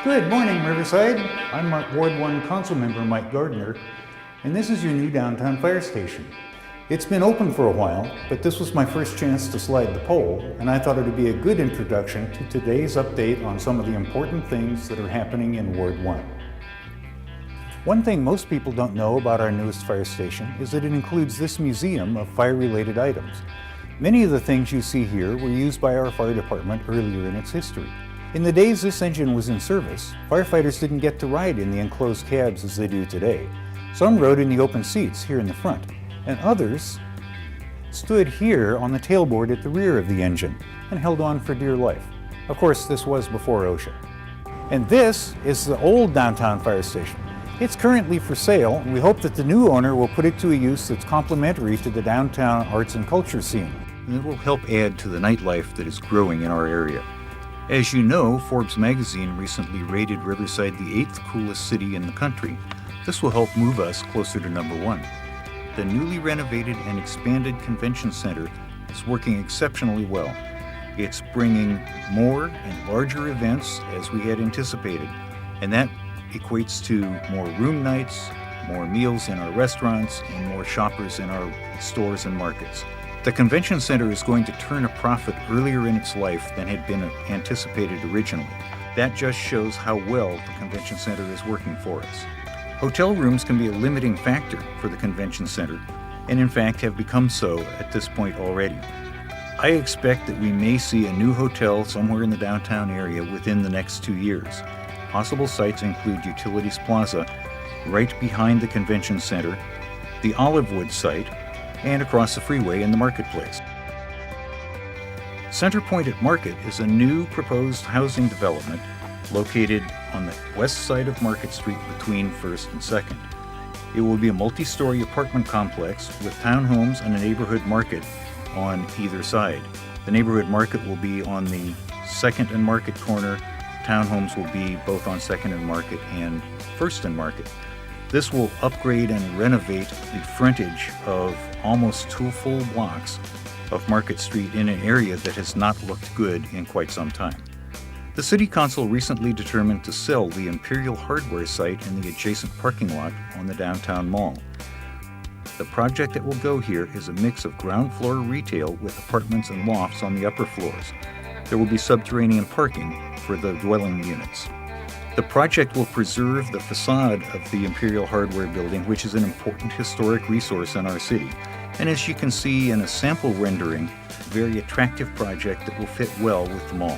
Good morning, Riverside. I'm Ward 1 Councilmember Mike Gardner, and this is your new downtown fire station. It's been open for a while, but this was my first chance to slide the pole, and I thought it would be a good introduction to today's update on some of the important things that are happening in Ward 1. One thing most people don't know about our newest fire station is that it includes this museum of fire-related items. Many of the things you see here were used by our fire department earlier in its history. In the days this engine was in service, firefighters didn't get to ride in the enclosed cabs as they do today. Some rode in the open seats here in the front, and others stood here on the tailboard at the rear of the engine and held on for dear life. Of course, this was before OSHA. And this is the old downtown fire station. It's currently for sale, and we hope that the new owner will put it to a use that's complementary to the downtown arts and culture scene. And it will help add to the nightlife that is growing in our area. As you know, Forbes magazine recently rated Riverside the 8th coolest city in the country. This will help move us closer to number 1. The newly renovated and expanded convention center is working exceptionally well. It's bringing more and larger events as we had anticipated, and that equates to more room nights, more meals in our restaurants, and more shoppers in our stores and markets. The convention center is going to turn a profit earlier in its life than had been anticipated originally. That just shows how well the convention center is working for us. Hotel rooms can be a limiting factor for the convention center, and in fact have become so at this point already. I expect that we may see a new hotel somewhere in the downtown area within the next 2 years. Possible sites include Utilities Plaza, right behind the convention center, the Olivewood site, and across the freeway in the marketplace. Center Point at Market is a new proposed housing development located on the west side of Market Street between 1st and 2nd. It will be a multi-story apartment complex with townhomes and a neighborhood market on either side. The neighborhood market will be on the 2nd and Market corner. Townhomes will be both on 2nd and Market and 1st and Market. This will upgrade and renovate the frontage of almost 2 full blocks of Market Street in an area that has not looked good in quite some time. The City Council recently determined to sell the Imperial Hardware site in the adjacent parking lot on the downtown mall. The project that will go here is a mix of ground floor retail with apartments and lofts on the upper floors. There will be subterranean parking for the dwelling units. The project will preserve the facade of the Imperial Hardware building, which is an important historic resource in our city. And as you can see in a sample rendering, a very attractive project that will fit well with the mall.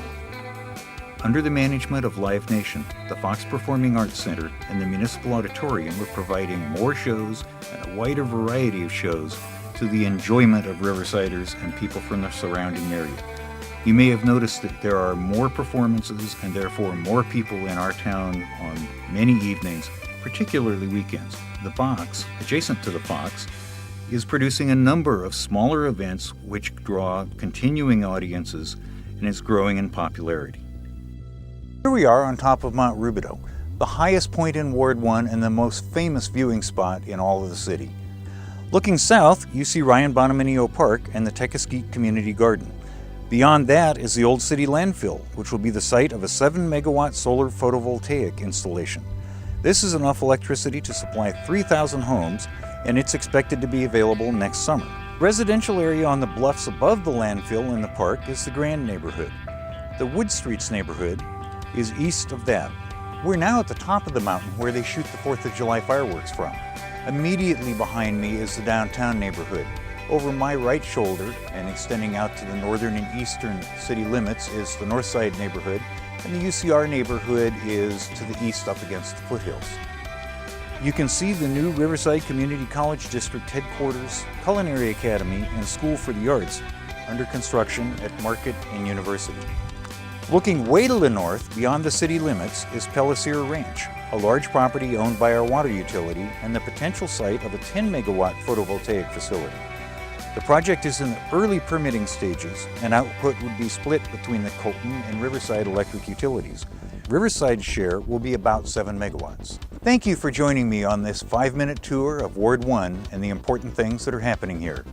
Under the management of Live Nation, the Fox Performing Arts Center, and the Municipal Auditorium are providing more shows and a wider variety of shows to the enjoyment of Riversiders and people from the surrounding area. You may have noticed that there are more performances and therefore more people in our town on many evenings, particularly weekends. The Fox, adjacent to the Fox, is producing a number of smaller events which draw continuing audiences and is growing in popularity. Here we are on top of Mount Rubidoux, the highest point in Ward 1 and the most famous viewing spot in all of the city. Looking south, you see Ryan Bonominio Park and the Tekaskeet Community Garden. Beyond that is the Old City Landfill, which will be the site of a 7-megawatt solar photovoltaic installation. This is enough electricity to supply 3,000 homes, and it's expected to be available next summer. The residential area on the bluffs above the landfill in the park is the Grand neighborhood. The Wood Streets neighborhood is east of that. We're now at the top of the mountain where they shoot the 4th of July fireworks from. Immediately behind me is the downtown neighborhood. Over my right shoulder and extending out to the northern and eastern city limits is the North Side neighborhood, and the UCR neighborhood is to the east up against the foothills. You can see the new Riverside Community College District headquarters, Culinary Academy, and School for the Arts under construction at Market and University. Looking way to the north, beyond the city limits, is Pellissier Ranch, a large property owned by our water utility and the potential site of a 10-megawatt photovoltaic facility. The project is in the early permitting stages, and output would be split between the Colton and Riverside electric utilities. Riverside's share will be about 7 megawatts. Thank you for joining me on this 5-minute tour of Ward 1 and the important things that are happening here.